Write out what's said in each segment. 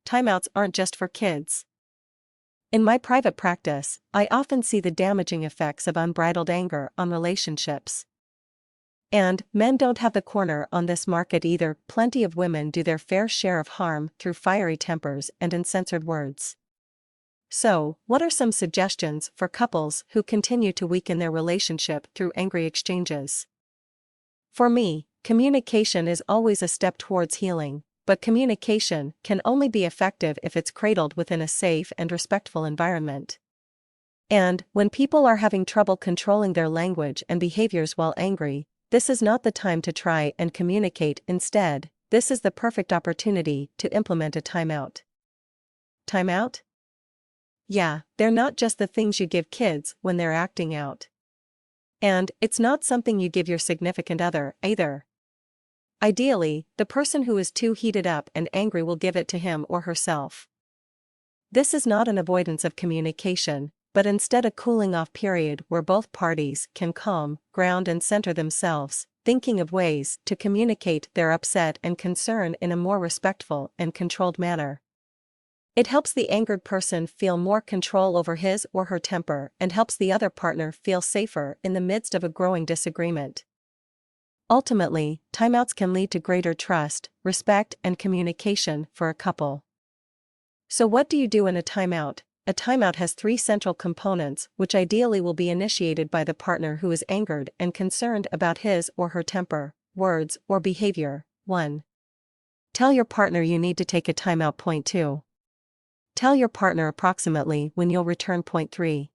timeouts aren't just for kids. In my private practice, I often see the damaging effects of unbridled anger on relationships. And men don't have the corner on this market either. Plenty of women do their fair share of harm through fiery tempers and uncensored words. So, what are some suggestions for couples who continue to weaken their relationship through angry exchanges? For me, communication is always a step towards healing, but communication can only be effective if it's cradled within a safe and respectful environment. And, when people are having trouble controlling their language and behaviors while angry, this is not the time to try and communicate. Instead, this is the perfect opportunity to implement a timeout. Timeout? Yeah, they're not just the things you give kids when they're acting out. And it's not something you give your significant other, either. Ideally, the person who is too heated up and angry will give it to him or herself. This is not an avoidance of communication, but instead a cooling off period where both parties can calm, ground and center themselves, thinking of ways to communicate their upset and concern in a more respectful and controlled manner. It helps the angered person feel more control over his or her temper and helps the other partner feel safer in the midst of a growing disagreement. Ultimately, timeouts can lead to greater trust, respect, and communication for a couple. So what do you do in a timeout? A timeout has three central components, which ideally will be initiated by the partner who is angered and concerned about his or her temper, words, or behavior. 1. Tell your partner you need to take a timeout. Point 2. Tell your partner approximately when you'll return. Point 3.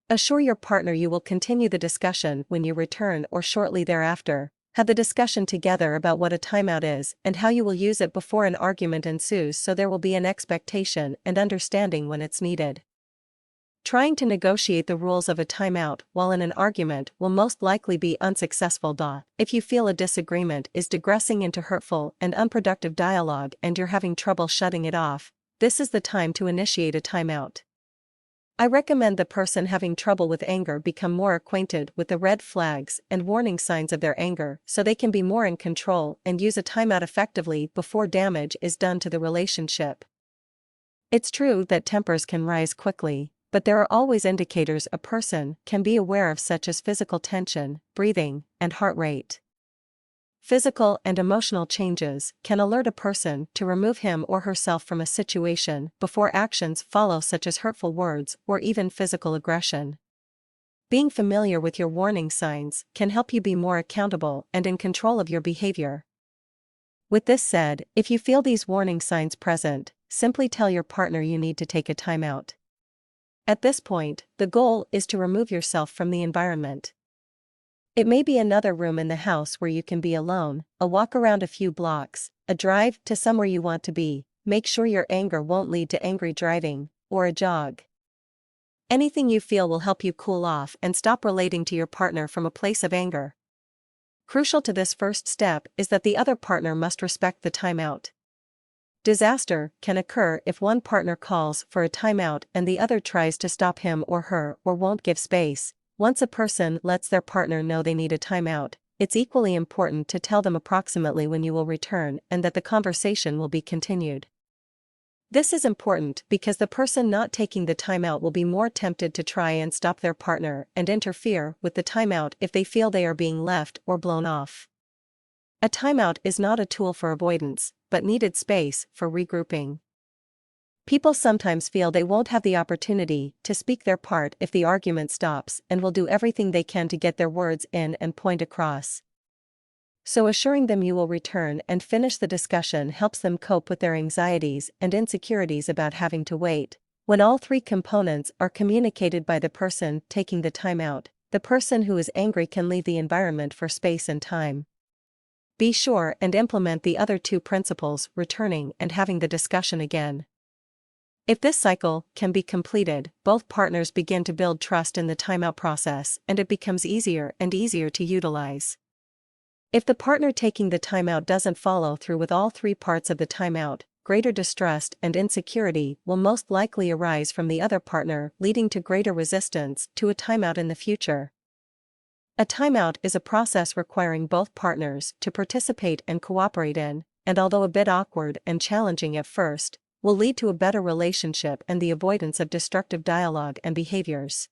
Assure your partner you will continue the discussion when you return or shortly thereafter. Have the discussion together about what a timeout is and how you will use it before an argument ensues, so there will be an expectation and understanding when it's needed. Trying to negotiate the rules of a timeout while in an argument will most likely be unsuccessful. If you feel a disagreement is digressing into hurtful and unproductive dialogue and you're having trouble shutting it off, this is the time to initiate a timeout. I recommend the person having trouble with anger become more acquainted with the red flags and warning signs of their anger so they can be more in control and use a timeout effectively before damage is done to the relationship. It's true that tempers can rise quickly, but there are always indicators a person can be aware of, such as physical tension, breathing, and heart rate. Physical and emotional changes can alert a person to remove him or herself from a situation before actions follow, such as hurtful words or even physical aggression. Being familiar with your warning signs can help you be more accountable and in control of your behavior. With this said, if you feel these warning signs present, simply tell your partner you need to take a timeout. At this point, the goal is to remove yourself from the environment. It may be another room in the house where you can be alone, a walk around a few blocks, a drive to somewhere you want to be. Make sure your anger won't lead to angry driving, or a jog. Anything you feel will help you cool off and stop relating to your partner from a place of anger. Crucial to this first step is that the other partner must respect the timeout. Disaster can occur if one partner calls for a timeout and the other tries to stop him or her or won't give space. Once a person lets their partner know they need a timeout, it's equally important to tell them approximately when you will return and that the conversation will be continued. This is important because the person not taking the timeout will be more tempted to try and stop their partner and interfere with the timeout if they feel they are being left or blown off. A timeout is not a tool for avoidance, but needed space for regrouping. People sometimes feel they won't have the opportunity to speak their part if the argument stops and will do everything they can to get their words in and point across. So assuring them you will return and finish the discussion helps them cope with their anxieties and insecurities about having to wait. When all three components are communicated by the person taking the timeout, the person who is angry can leave the environment for space and time. Be sure and implement the other two principles, returning and having the discussion again. If this cycle can be completed, both partners begin to build trust in the timeout process and it becomes easier and easier to utilize. If the partner taking the timeout doesn't follow through with all three parts of the timeout, greater distrust and insecurity will most likely arise from the other partner, leading to greater resistance to a timeout in the future. A timeout is a process requiring both partners to participate and cooperate in, and although a bit awkward and challenging at first, will lead to a better relationship and the avoidance of destructive dialogue and behaviors.